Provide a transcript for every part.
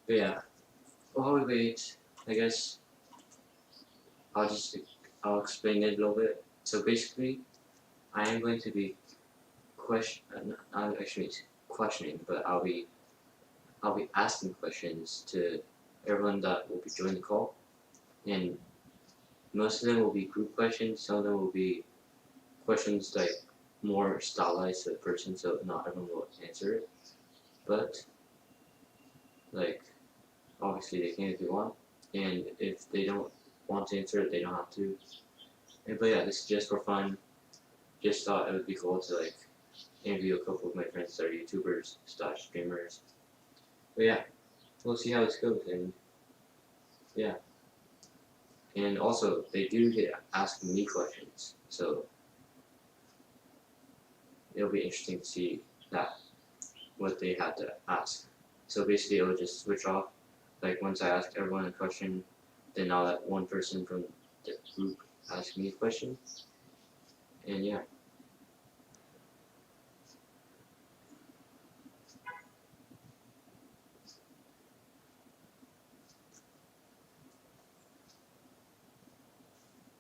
But yeah, while we wait, I guess I'll just I'll explain it a little bit. So basically, I am going to be not actually questioning, but I'll be asking questions to everyone that will be joining the call, and most of them will be group questions. Some of them will be questions like more stylized to the person, so not everyone will answer it. But like obviously they can if they want, and if they don't want to answer it, they don't have to. But yeah, this is just for fun. Just thought it would be cool to like interview a couple of my friends that are YouTubers slash streamers. But yeah, we'll see how this goes, and yeah, and also they do get asking me questions, so it'll be interesting to see that what they had to ask. So basically, it'll just switch off. Like once I ask everyone a question, then I'll let one person from the group ask me a question, and yeah.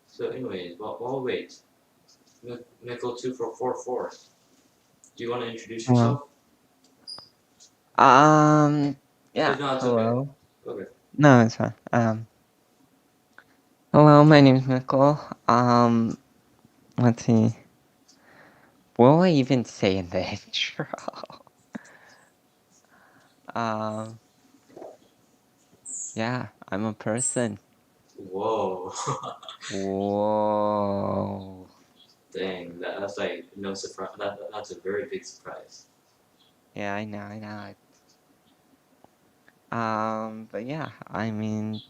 So anyways, while we wait, Michael 2444, do you want to introduce Hello. yourself? Um, yeah, If not, it's okay. hello. Okay. No, it's fine. Hello, my name is Nicole. Let's see. What will I even say in the intro? Um, yeah, I'm a person. Whoa. Whoa. Dang, that's like no surprise. That's a very big surprise. Yeah, I know it. But yeah, I mean,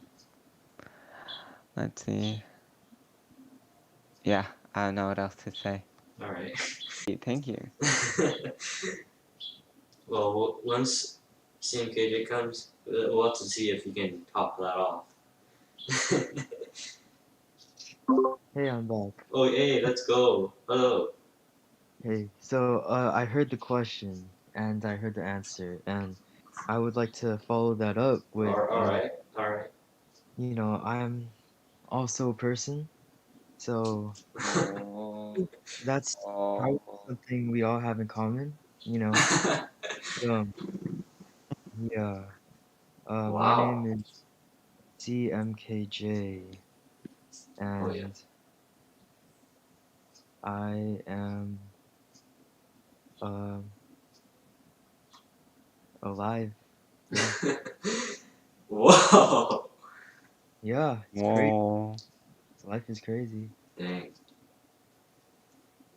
let's see. Yeah, I don't know what else to say. All right. Thank you. Well, once CMKJ comes, we'll have to see if he can top that off. Hey, I'm back. Oh, hey, let's go. Hello. Hey, so I heard the question and I heard the answer, and I would like to follow that up with, All right. All right. I'm also a person, so Oh, that's probably oh. something we all have in common, you know. Um, yeah. My name Wow. is CeeEmKayJay, Oh yeah. and I am um alive. Yeah, Whoa. yeah, it's crazy. Whoa. Life is crazy. Dang.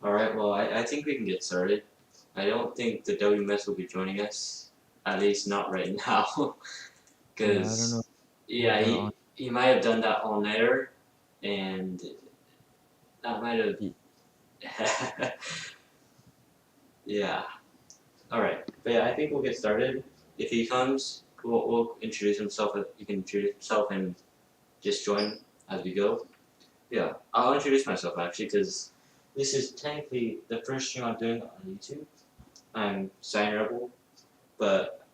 All right. Well, I think we can get started. I don't think the WMS will be joining us, at least not right now, Yeah, I don't know because what yeah, they're on. he might have done that all nighter, and that might have. Yeah. All right. But yeah, I think we'll get started. If he comes, we'll introduce himself. He can introduce himself and just join as we go. Yeah, I'll introduce myself actually because this is technically the first stream I'm doing on YouTube. I'm CyanRebel, but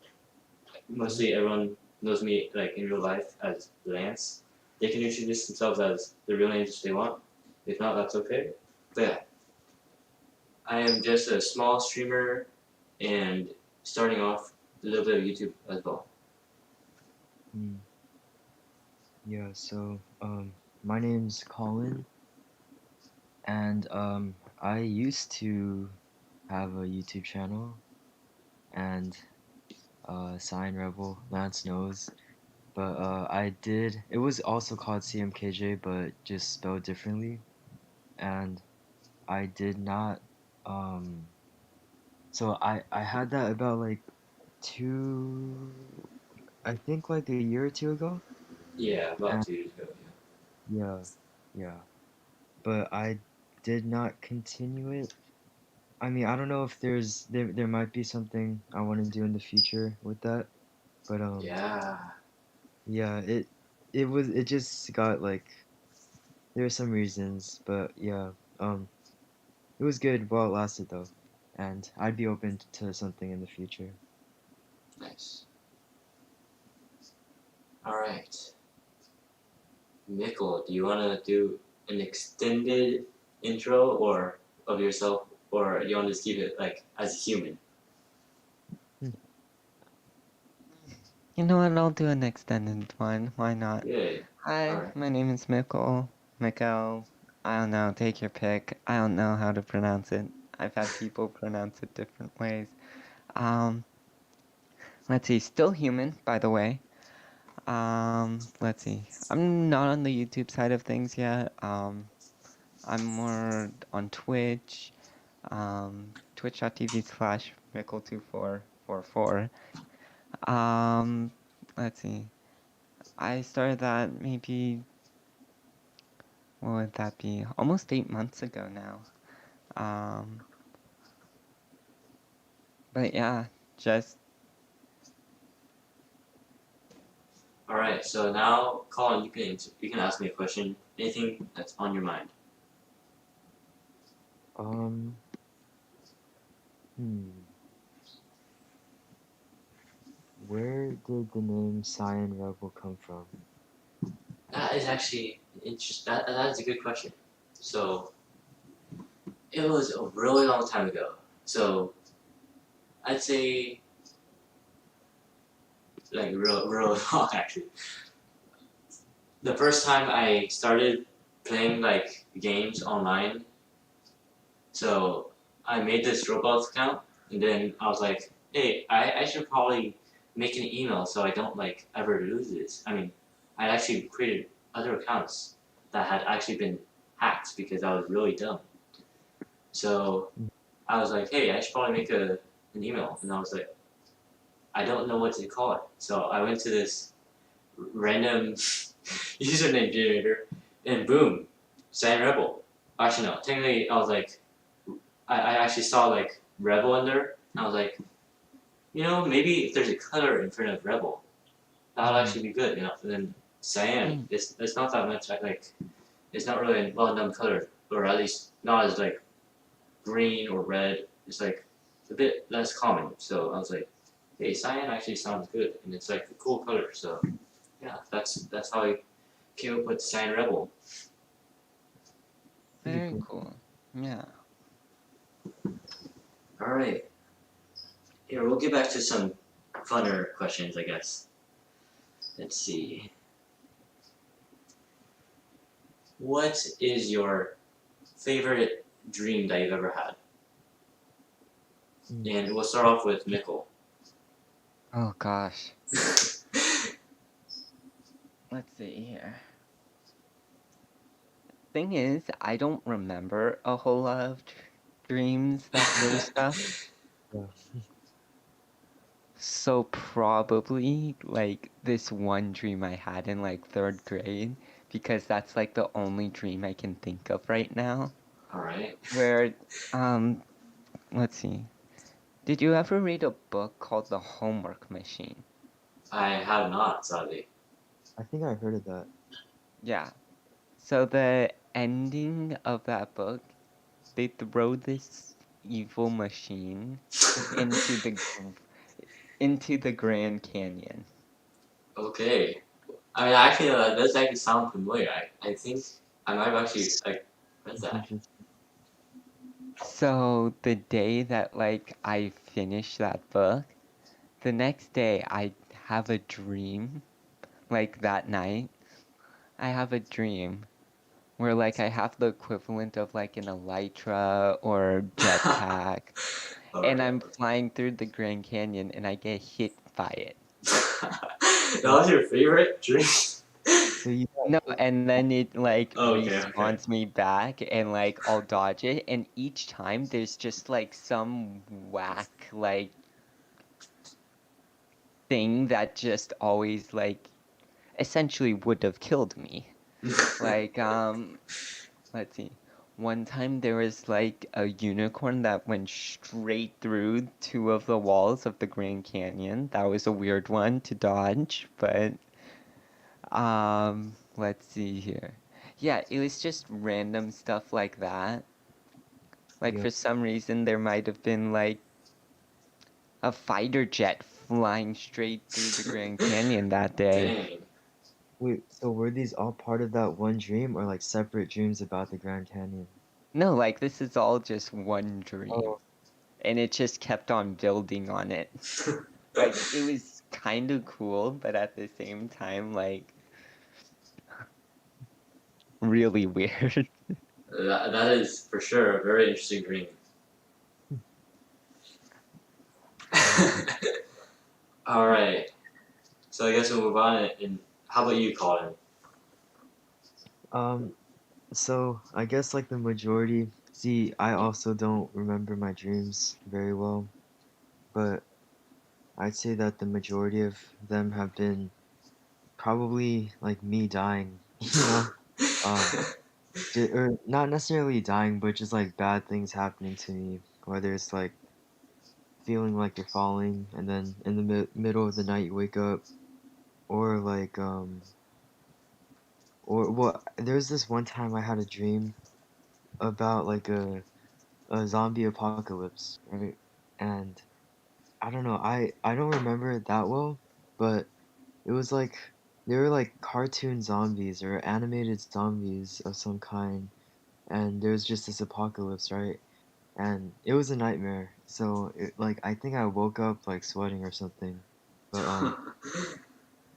Okay. mostly everyone knows me like in real life as Lance. They can introduce themselves as the real names if they want. If not, that's okay. But yeah, I am just a small streamer and starting off a little bit of YouTube as well. Hmm. Yeah, so my name's Colin, and I used to have a YouTube channel, and CyanRebel, Lance knows, but it was also called CMKJ, but just spelled differently, and I did not um so I had that about like two, I think like a year or two ago, Yeah, about and 2 years ago. yeah, yeah, but I did not continue it. I mean, I don't know if there might be something I want to do in the future with that, but Yeah. yeah, it just got like there are some reasons, but yeah, um it was good while it lasted though, and I'd be open to something in the future. Nice. Alright. Mikkel, do you wanna do an extended intro or of yourself, or you wanna just keep it like as a human? You know what? I'll do an extended one. Why not? Yeah. Hi, Alright. my name is Mikkel. Mikkel. I don't know. Take your pick. I don't know how to pronounce it. I've had people pronounce it different ways. Um, let's see. Still human, by the way. Let's see. I'm not on the YouTube side of things yet. I'm more on Twitch. Twitch.tv/Mikkel2444. Let's see. I started that maybe, what would that be? Almost 8 months ago now. But yeah, just Alright, so now Colin, you can ask me a question. Anything that's on your mind. Um. Hmm. Where did the name CyanRebel come from? That is actually interesting. That is a good question. So it was a really long time ago. So I'd say like real long actually. The first time I started playing like games online, so I made this Roblox account, and then I was like, hey, I should probably make an email so I don't like ever lose this. I mean, I actually created other accounts that had actually been hacked because I was really dumb. So I was like, hey, I should probably make an email, and I was like, I don't know what to call it. So I went to this random username generator, and boom, CyanRebel. Actually, no. Technically, I was like, I actually saw like Rebel in there. And I was like, maybe if there's a color in front of Rebel, that would actually be good. And then Cyan, it's not that much like, it's not really a well-known color, or at least not as like green or red. It's like a bit less common. So I was like, hey, cyan actually sounds good, and it's like a cool color. So yeah, that's how I came up with CyanRebel. very cool. Yeah. All right, here we'll get back to some funner questions, I guess. Let's see. What is your favorite dream that you've ever had? And we'll start off with Mikkel. Oh gosh. Let's see here. Thing is, I don't remember a whole lot of dreams that were stuff. Yeah. So probably like this one dream I had in like 3rd grade, because that's like the only dream I can think of right now. All right. Where, let's see. Did you ever read a book called The Homework Machine? I have not, sadly. I think I heard of that. Yeah. So the ending of that book, they throw this evil machine into the Grand Canyon. Okay. I mean, actually, that does actually sound familiar. I think I might have actually like read That's that. interesting. So the day that like I finished that book, the next day I have a dream, like that night, I have a dream where like I have the equivalent of like an elytra or jetpack, and Alright. I'm flying through the Grand Canyon and I get hit by it. That was your favorite drink? So you No, and then it like Okay, okay. respawns me back and like I'll dodge it, and each time there's just like some whack like thing that just always like essentially would have killed me. Like let's see. One time there was like a unicorn that went straight through 2 of the walls of the Grand Canyon. That was a weird one to dodge, but let's see here. Yeah, it was just random stuff like that. Like Yep. for some reason there might have been like a fighter jet flying straight through the Grand Canyon that day. Dang. Wait, so were these all part of that one dream or like separate dreams about the Grand Canyon? No, like this is all just one dream. Oh, And it just kept on building on it. Like it was kind of cool, but at the same time, like really weird. That is for sure a very interesting dream. All right. So I guess we'll move on. And how about you, Colin? um, so I guess like the majority, see, I also don't remember my dreams very well, but I'd say that the majority of them have been probably like me dying, you know? Um, or not necessarily dying, but just like bad things happening to me, whether it's like feeling like you're falling and then in the middle of the night you wake up, or like or well, there's this one time I had a dream about like a zombie apocalypse, right? And I don't know, I don't remember it that well, but it was like they were like cartoon zombies or animated zombies of some kind, and there was just this apocalypse, right? And it was a nightmare. So like I think I woke up like sweating or something. But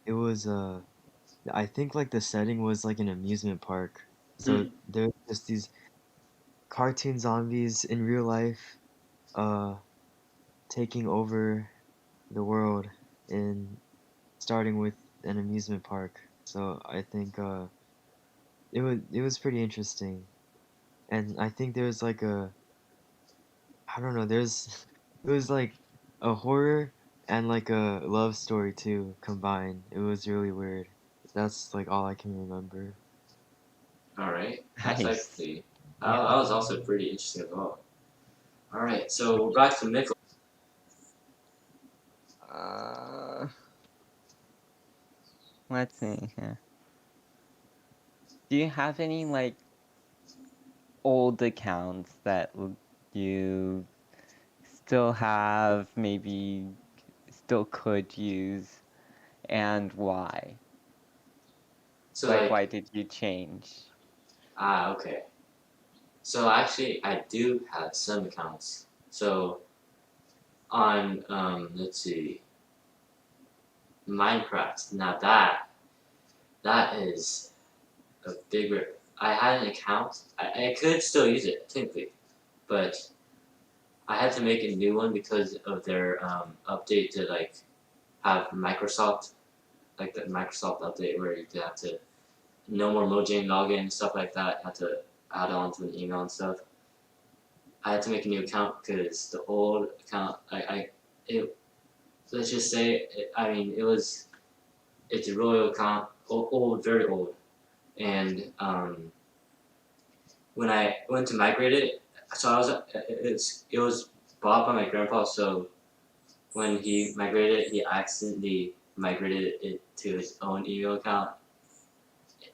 it was I think like the setting was like an amusement park. So Hmm. there's just these cartoon zombies in real life uh taking over the world in starting with an amusement park. So I think it was pretty interesting. And I think there's like a I don't know, there's it was like a horror and like a love story too combined. It was really weird. That's like all I can remember. All right. That's Nice. actually Yeah. that was also pretty interesting as well. All right. So we're back to Mikkel. Uh, let's see here. Do you have any like old accounts that you still have, maybe still could use, and why? So Like, like why did you change? okay. So actually, I do have some accounts. So on let's see, Minecraft. Now that is a big rip. I had an account. I could still use it technically, but I had to make a new one because of their update to like have Microsoft like the Microsoft update where you have to no more Mojang login stuff like that. Had to add on to an email and stuff. I had to make a new account because the old account it let's just say I mean it's a really old account old very old and when I went to migrate it so I was it was bought by my grandpa so when he migrated it he accidentally migrated it to his own email account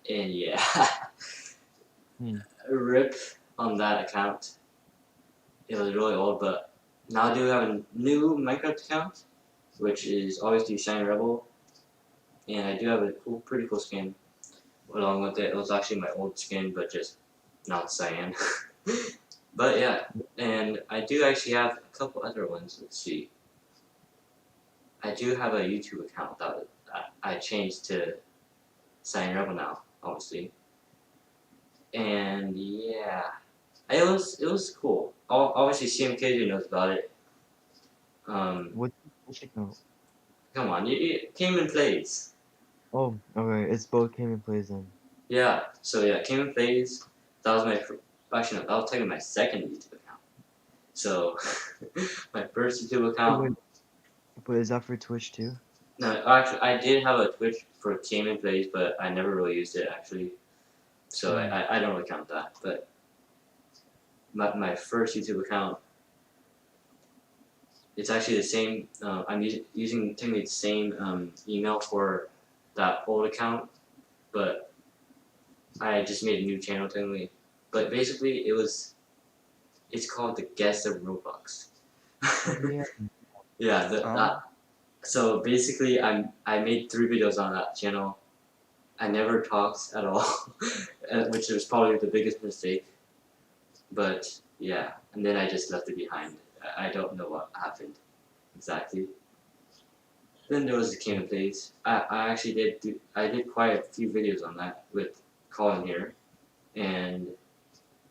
and yeah Hmm. rip on that account. It was really old, but now I do have a new Minecraft account, which is always the CyanRebel, and I do have a pretty cool skin along with it. It was actually my old skin, but just not cyan. But yeah, and I do actually have a couple other ones. Let's see. I do have a YouTube account that I changed to CyanRebel now, obviously. And yeah, it was cool. Obviously, CeeEmKayJay knows about it. What Twitch account? Come on, you came and plays. Oh, okay. It's both came and plays then. Yeah, so yeah, came and plays. That was actually no, that was technically my second YouTube account. So my first YouTube Oh, account. wait, but is that for Twitch too? No, actually, I did have a Twitch for came and plays, but I never really used it actually. So Hmm. I don't really count that. But my first YouTube account, it's actually the same. I'm using technically the same email for that old account, but I just made a new channel technically. But basically, it's called the Guest of Roblox. Oh yeah. Yeah, Oh, so basically I made 3 videos on that channel. I never talked at all, which was probably the biggest mistake. But yeah, and then I just left it behind. I don't know what happened exactly. Then there was the King of Plays. I actually I did quite a few videos on that with Colin here, and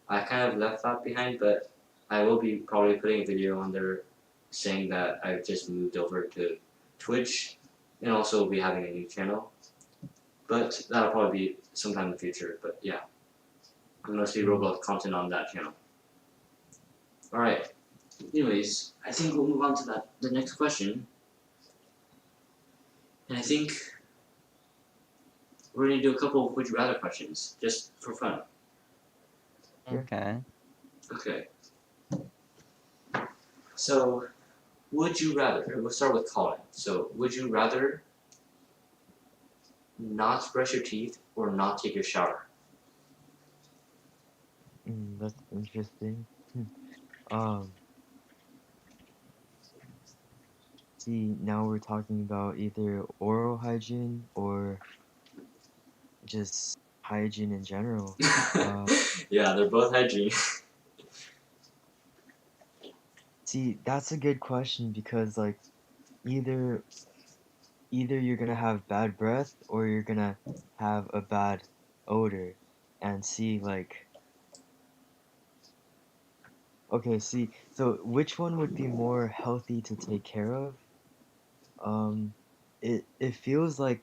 I kind of left that behind, but I will be probably putting a video on there saying that I've just moved over to Twitch and also be having a new channel. But that'll probably be sometime in the future, but yeah. I'm gonna see Roblox content on that channel. Alright. Anyways, I think we'll move on to the next question. And I think we're gonna do a couple of would you rather questions, just for fun. Okay. Okay. So, would you rather, we'll start with Colin. So, would you rather not brush your teeth or not take your shower? That's interesting. Um, See, now we're talking about either oral hygiene or just hygiene in general. Yeah, they're both hygiene. See, that's a good question because like either either you're gonna have bad breath or you're gonna have a bad odor. And see, like, okay, see, so which one would be more healthy to take care of? Um, it feels like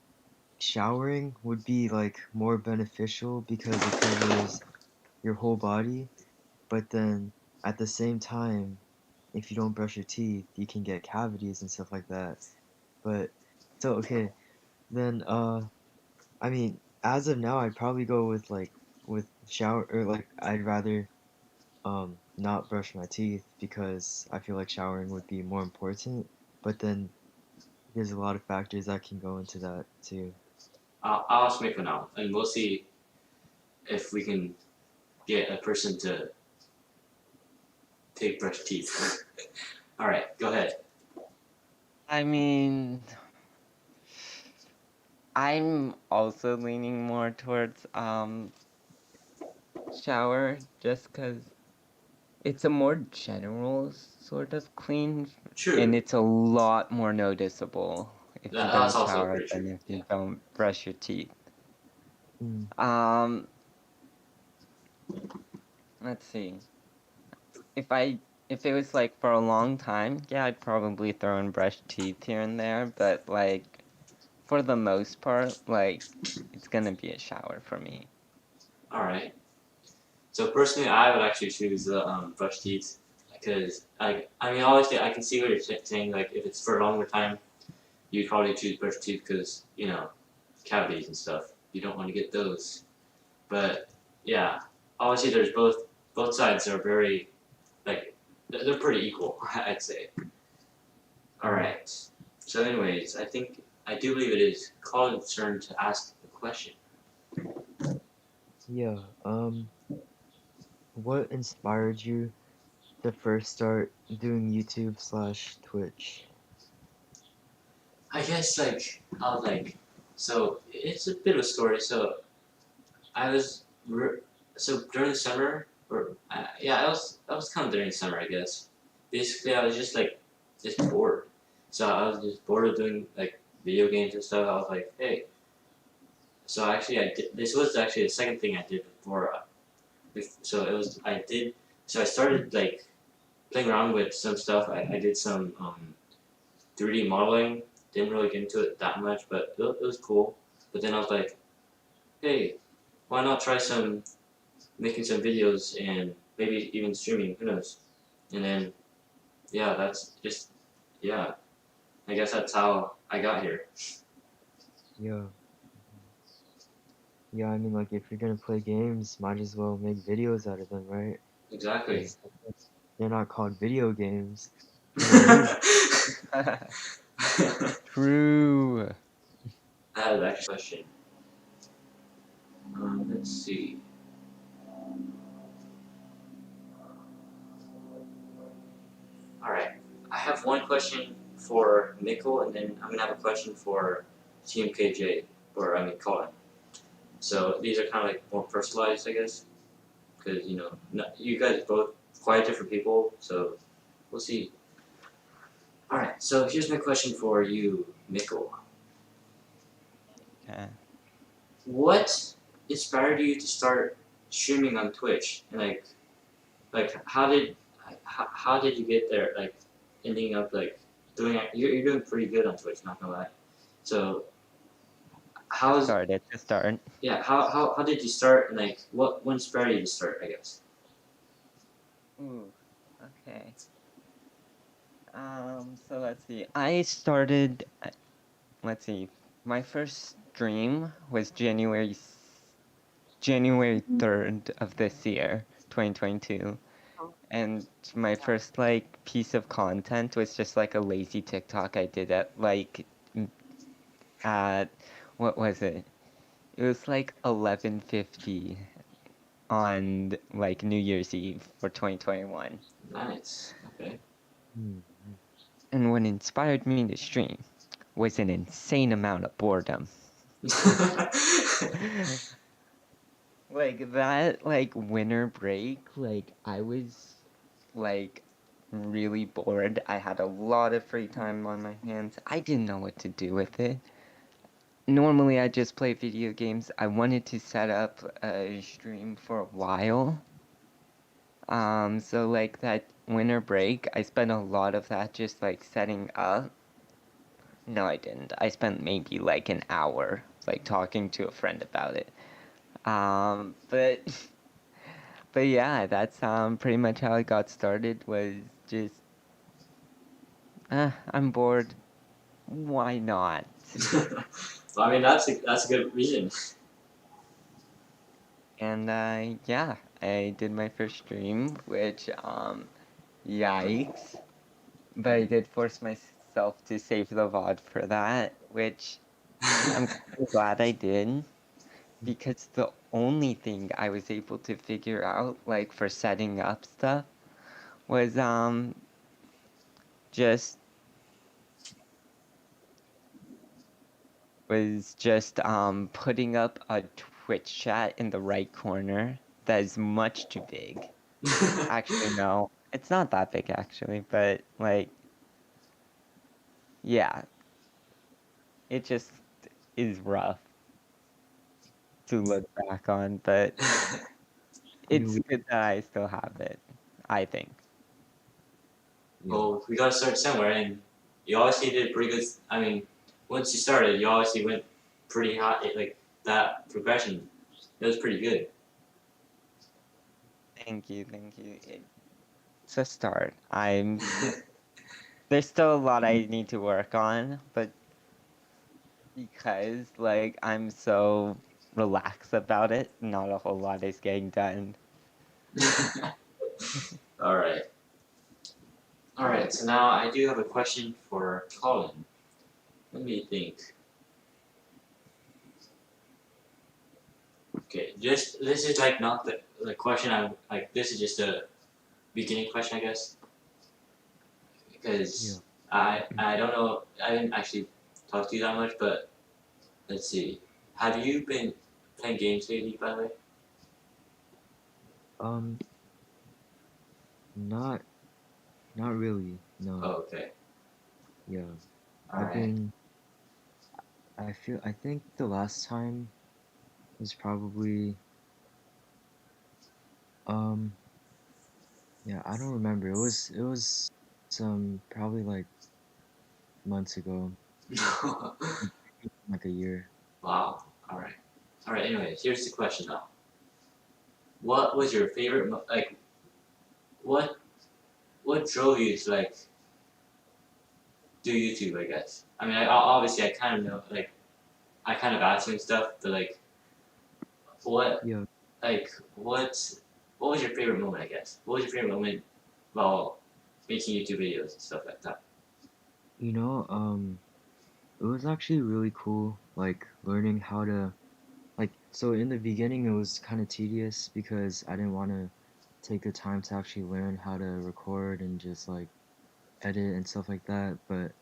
showering would be like more beneficial because it covers your whole body, but then at the same time, if you don't brush your teeth, you can get cavities and stuff like that. But so okay, then I mean, as of now, I'd probably go with like with shower or like I'd rather not brush my teeth because I feel like showering would be more important. But then there's a lot of factors that can go into that too. I'll ask Miko now, and we'll see if we can get a person to take brush teeth. Alright, go ahead. I mean, I'm also leaning more towards shower just because it's a more general sort of clean and True. it's a lot more noticeable if you That's don't also shower pretty true. than if Yeah. you don't brush your teeth. Mm, Um, let's see. If it was like for a long time, yeah, I'd probably throw in brush teeth here and there, but like for the most part, like it's gonna be a shower for me. Alright. So personally, I would actually choose the brush teeth because I mean obviously I can see what you're saying. Like if it's for a longer time, you'd probably choose brush teeth because cavities and stuff. You don't want to get those. But yeah, obviously there's both sides are very like they're pretty equal. I'd say. All mm. right. So anyways, I do believe it is Colin's turn to ask the question. Yeah, what inspired you to first start doing YouTube slash Twitch? I guess I was so it's a bit of a story. So I was so during the summer or yeah I was kind of during summer I guess. Basically I was just bored. So I was just bored of doing like video games and stuff. I was like, hey. So actually I did. This was actually the second thing I did before. So it was I did. So I started like playing around with some stuff. I did some 3D modeling. Didn't really get into it that much, but it was cool. But then I was like, hey, why not try making some videos and maybe even streaming? Who knows? And then yeah, that's just yeah. I guess that's how I got here. Yeah, yeah, I mean, like, if you're gonna play games, might as well make videos out of them, right? Exactly. Because they're not called video games. They're movies. True. I have that question. Let's see. All right. I have one question for Nickel, and then I'm gonna have a question for CeeEmKayJay, or I mean Colin. So these are kind of like more personalized, I guess, because you guys both quite different people. So we'll see. All right. So here's my question for you, Mikkel. Okay. What inspired you to start streaming on Twitch? And like how did you get there? Like ending up like doing it. You're doing pretty good on Twitch. Not gonna lie. So how's Started to start. yeah? How did you start? And like what inspired you to start? I guess. Ooh, okay. So let's see. I started, let's see. My first stream was January 3rd of this year, 2022. And my first like piece of content was just like a lazy TikTok I did at what was it? It was like 11:50 on like New Year's Eve for 2021. Nice. Okay. Hmm. And what inspired me to stream was an insane amount of boredom. Like that, like winter break, like I was like really bored. I had a lot of free time on my hands. I didn't know what to do with it. Normally, I just play video games. I wanted to set up a stream for a while. So like that winter break, I spent a lot of that just like setting up. No, I didn't. I spent maybe like an hour like talking to a friend about it. But but yeah, that's pretty much how I got started was just I'm bored. Why not? Well, I mean that's a good reason. And yeah, I did my first stream, which yikes. But I did force myself to save the VOD for that, which I'm kind of glad I did. Because the only thing I was able to figure out, like for setting up stuff, was just putting up a Twitch chat in the right corner that is much too big. Actually, no, it's not that big actually, but like, yeah, it just is rough to look back on, but I mean, it's good that I still have it, I think. yeah. Well, we gotta start somewhere, and you obviously did pretty good. I mean, once you started, you obviously went pretty hot. Like that progression, it was pretty good. Thank you, thank you. It's a start. There's still a lot I need to work on, but because like I'm so relaxed about it, not a whole lot is getting done. All right. All right. So now I do have a question for Colin. Let me think. Okay, just this is like not the question. I'm like this is just a beginning question, I guess, Yeah. because I don't know. I didn't actually talk to you that much, but let's see. Have you been playing games lately, by the way? Um, not not really. Oh, No. okay. Yeah. All I've right. been. I think the last time was probably. Um. Yeah. I don't remember. It was some probably like months ago, like a year. Wow. All right. All right. Anyway, here's the question now. What was your favorite? Like, what what drove you to like do YouTube? I guess. I mean, obviously I kind of know. Like, I kind of asked you and stuff, but like, what Yeah. like what was your favorite moment? I guess. What was your favorite moment while making YouTube videos and stuff like that? You know. It was actually really cool. Like learning how to so in the beginning it was kind of tedious because I didn't want to take the time to actually learn how to record and just like edit and stuff like that, but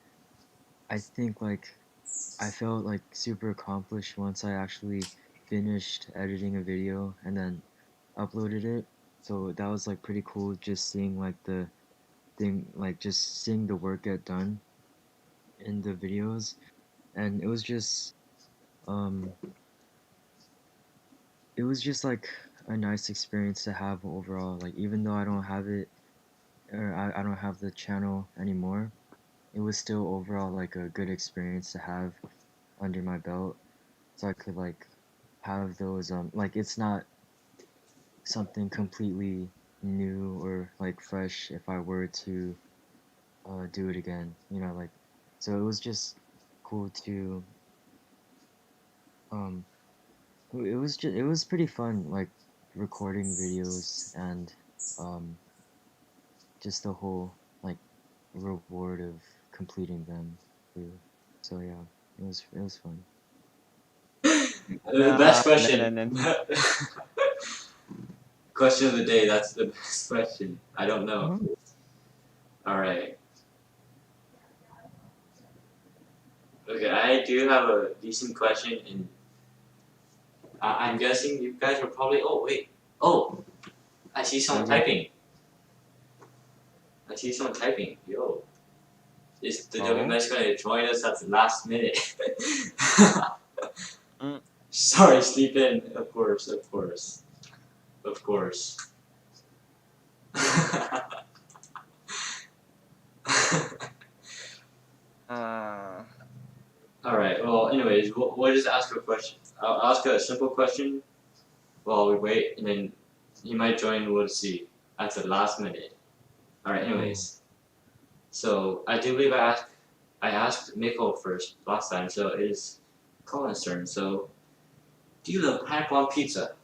I think like I felt like super accomplished once I actually finished editing a video and then uploaded it. So that was like pretty cool, just seeing like the thing, like just seeing the work get done in the videos, and um it was just like a nice experience to have overall. Like even though I don't have it, or I don't have the channel anymore, it was still overall like a good experience to have under my belt, so I could like have those like it's not something completely new or like fresh if I were to do it again, you know, like, so it was just cool to um it was pretty fun, like recording videos and um just the whole like reward of completing them too. So yeah, it was fun. Best No, question. no, no. Question of the day. That's the best question. I don't know. All right. Okay, I do have a decent question, and I'm guessing you guys are probably. Oh wait. Oh, I see someone Okay. typing. I see someone typing. Yo, is the Oh. WMS gonna join us at the last minute? Mm. Sorry, sleep in. Of course, of course, of course. Uh, All right. Well, anyways, we'll just ask a question. I'll ask a simple question while we wait, and then he might join. We'll see at the last minute. All right. Oh, Anyways, so I do believe I asked Mikko first last time, so it is Colin's turn. So, do you love pineapple on pizza?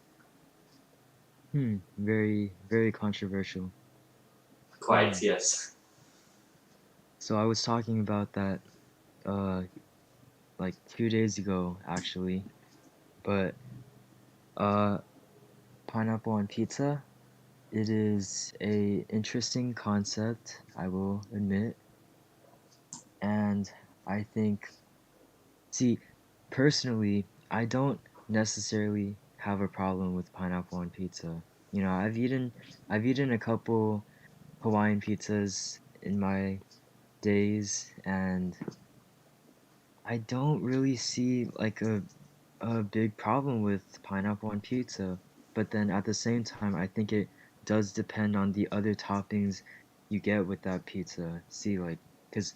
very very controversial. Quite, Hmm. yes. So I was talking about that uh like 2 days ago actually, but uh pineapple on pizza, it is a interesting concept, I will admit, and I think, see, personally, I don't necessarily have a problem with pineapple on pizza. You know, I've eaten a couple Hawaiian pizzas in my days, and I don't really see like a big problem with pineapple on pizza. But then at the same time, I think it does depend on the other toppings you get with that pizza. See, like, because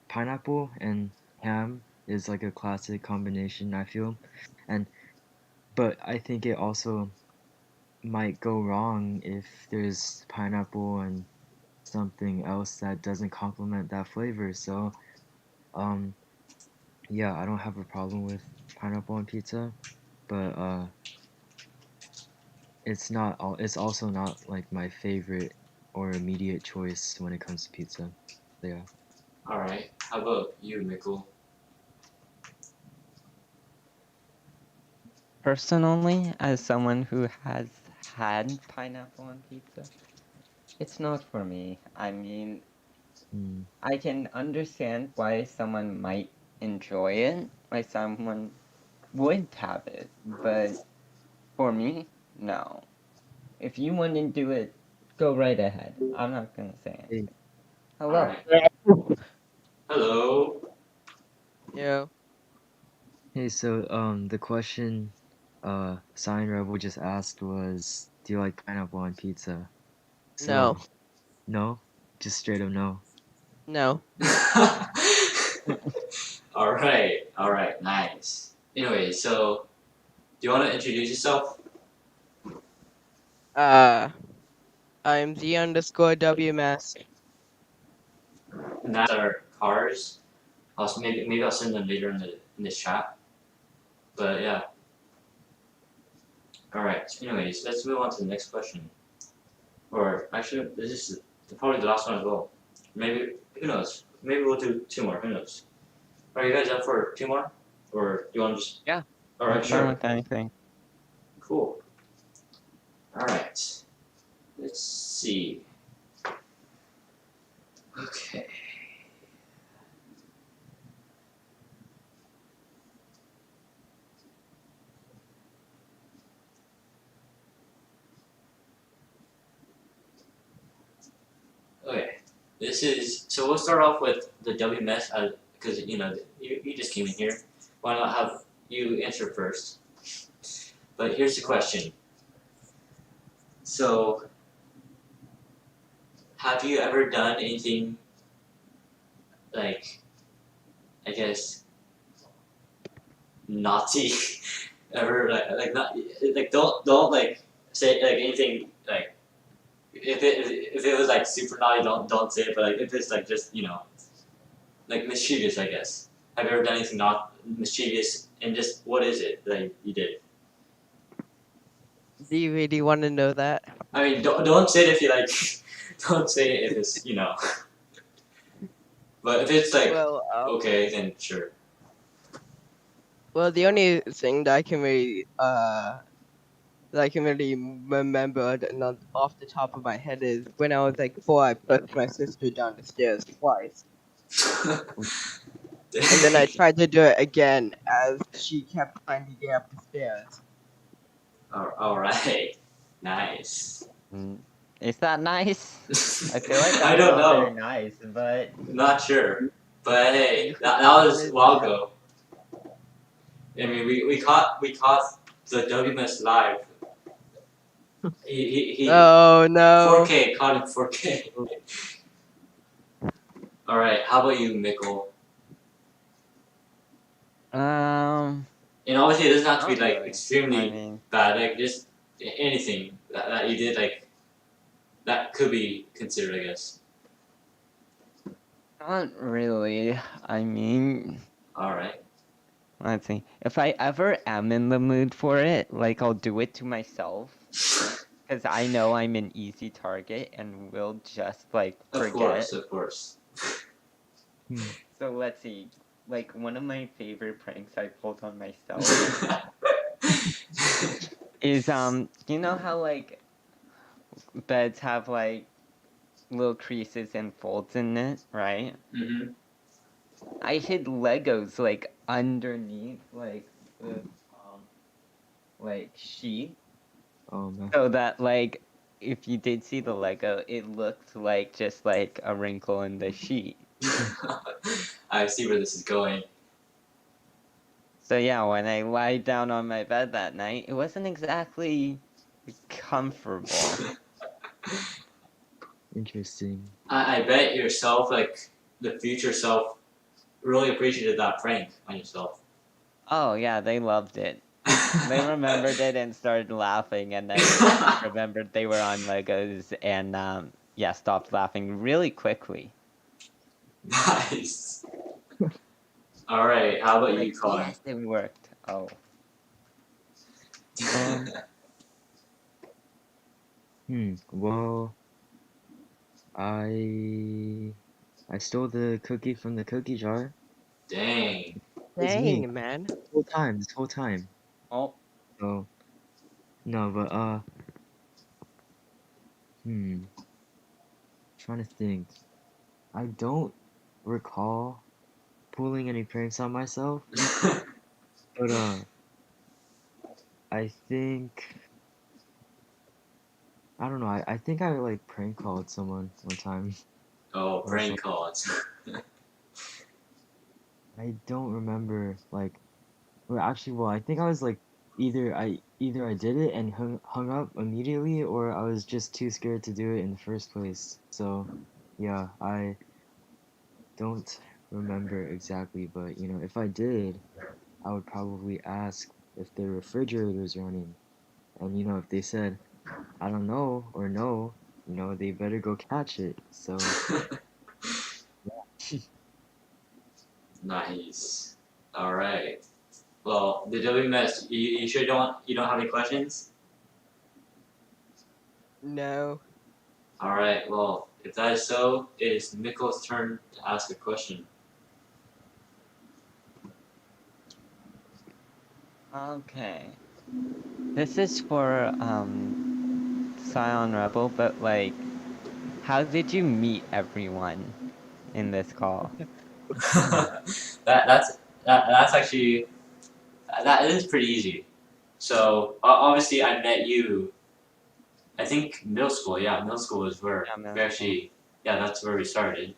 pineapple and ham is like a classic combination, I feel. And but I think it also might go wrong if there's pineapple and something else that doesn't complement that flavor. So, um, yeah, I don't have a problem with pineapple on pizza, but it's also not like my favorite or immediate choice when it comes to pizza. So yeah. All right. How about you, Mikko? personally, as someone who has had pineapple on pizza, it's not for me. I mean, Mm, I can understand why someone might enjoy it, why someone would have it, but for me, no. If you want to do it, go right ahead. I'm not gonna say hey, anything. All Hello. right. Hello. Yeah. hey, so the question CyanRebel just asked was, do you like pineapple on pizza? So No. no, just straight up no. No. All right. All right. Nice. Anyway, so do you want to introduce yourself? Uh, I'm Z_WMS. And that's our cars. Maybe I'll send them later in the chat. But yeah. All right. So anyways, let's move on to the next question. Or actually, this is probably the last one as well. Maybe who knows? Maybe we'll do two more. Who knows? Are you guys up for two more, or do you want to just? Yeah, All I'm right. fine Sure. with anything. Cool. All right. Let's see. Okay. This is so. We'll start off with the WMS because you just came in here. Why not have you answer first? But here's the question. So, have you ever done anything like, I guess, naughty? Ever like not like don't like say like anything like if it was like super naughty don't say it, but like if it's like just like mischievous, I guess. Have you ever done anything not mischievous, and just what is it that you did? Do you really want to know that? I mean, don't say it if you like. Don't say it if it's But if it's like Well, okay, then sure. well, the only thing that I can really remember not off the top of my head is when I was like 4, I pushed my sister down the stairs twice, and then I tried to do it again as she kept trying to get up the stairs. All right, nice. Is that nice? I feel like I that's don't not very know. nice, but Not sure, but hey, You that was a really while know. ago. I mean, we caught the WMS live. He Oh no! 4K caught him 4K. All right, how about you, Mikkel? And obviously, it doesn't have to be not like really. I extremely mean, bad. Like just anything that you did, like that could be considered, I guess. not really. I mean, All right. let's see. If I ever am in the mood for it, like I'll do it to myself, because I know I'm an easy target and will just like Of forget. course, of course. So let's see. Like one of my favorite pranks I pulled on myself is you know how like beds have like little creases and folds in it, right? Mhm. I hid Legos like underneath like this like sheet, Oh man. so that like if you did see the Lego, it looked like just like a wrinkle in the sheet. I see where this is going. So yeah, when I lie down on my bed that night, it wasn't exactly comfortable. Interesting. I bet yourself, like the future self, really appreciated that prank on yourself. Oh yeah, they loved it. They remembered it and started laughing, and then remembered they were on Legos and yeah, stopped laughing really quickly. Nice. All right, how about Like, you, Colin? yes, it worked. Oh. Um. Well, I stole the cookie from the cookie jar. Dang. It's me. Dang, man. This whole time. Oh. So no, but trying to think. I don't recall pulling any pranks on myself, but I think I don't know. I think I like prank called someone one time Oh, or something. prank calls. I don't remember like. Well, I think I was like either I did it and hung up immediately, or I was just too scared to do it in the first place. So, yeah, I don't remember exactly, but if I did, I would probably ask if the refrigerator's running, and if they said I don't know or no, they better go catch it. So, Nice. All right. Well, the WMS. You sure you don't have any questions? No. All right. Well, if that is so, it is Mikkel's turn to ask a question. Okay. This is for CyanRebel, but like, how did you meet everyone in this call? That's actually that is pretty easy. So obviously I met you. I think middle school. Yeah, middle school is where Yeah, we middle school. actually yeah, that's where we started,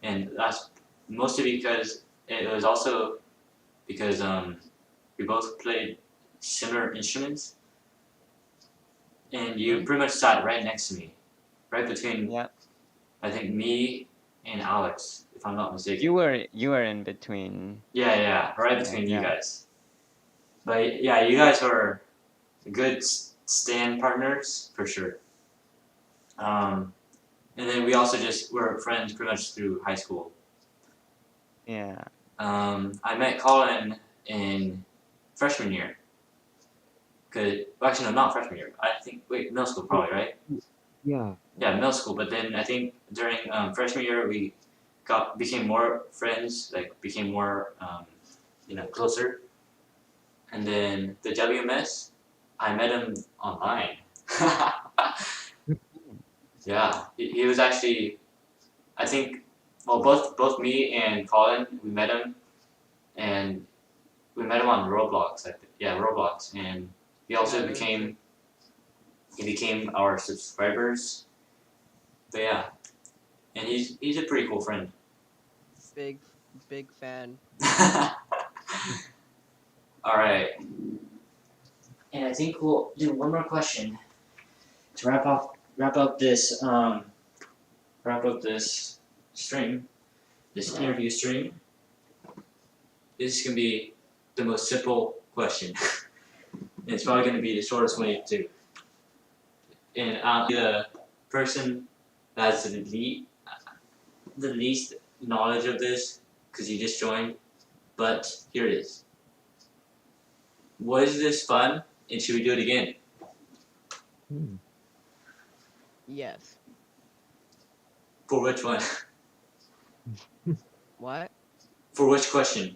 and that's mostly because it was also because we both played similar instruments, and you pretty much sat right next to me, right between Yeah. I think me and Alex, if I'm not mistaken. You were in between. Yeah, right between you Yeah. guys. But yeah, you guys were good stand partners for sure. And then we also just were friends pretty much through high school. Yeah. I met Colin in freshman year. Well, actually, no, not freshman year. I think middle school probably, right? Yeah. Yeah, middle school. But then I think during freshman year we became more friends, like became more closer. And then the WMS, I met him online. Yeah, he was actually, I think, well, both me and Colin, and we met him on Roblox. Yeah, Roblox, and he also Yeah, that's it. became our subscribers. But yeah, and he's a pretty cool friend. Big fan. All right, and I think we'll do one more question to wrap up this stream, this interview stream. This is gonna be the most simple question. And it's probably gonna be the shortest one too. And the person that has the least knowledge of this, because you just joined. But here it is. Was this fun? And should we do it again? Hmm. Yes. For which one? What? For which question?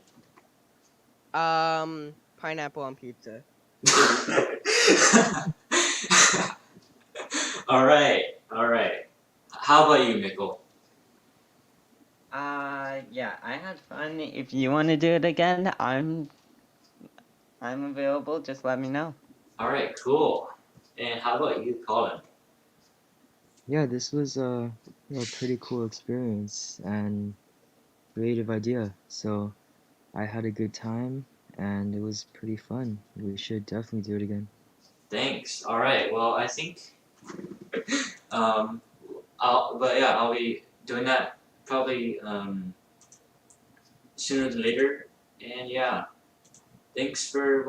Pineapple on pizza. All right. How about you, Mikkel? Yeah, I had fun. If you want to do it again, I'm available. Just let me know. All right, cool. And how about you, Colin? Yeah, this was a pretty cool experience and creative idea. So I had a good time and it was pretty fun. We should definitely do it again. Thanks. All right. Well, I think I'll be doing that probably sooner than later. And yeah, thanks for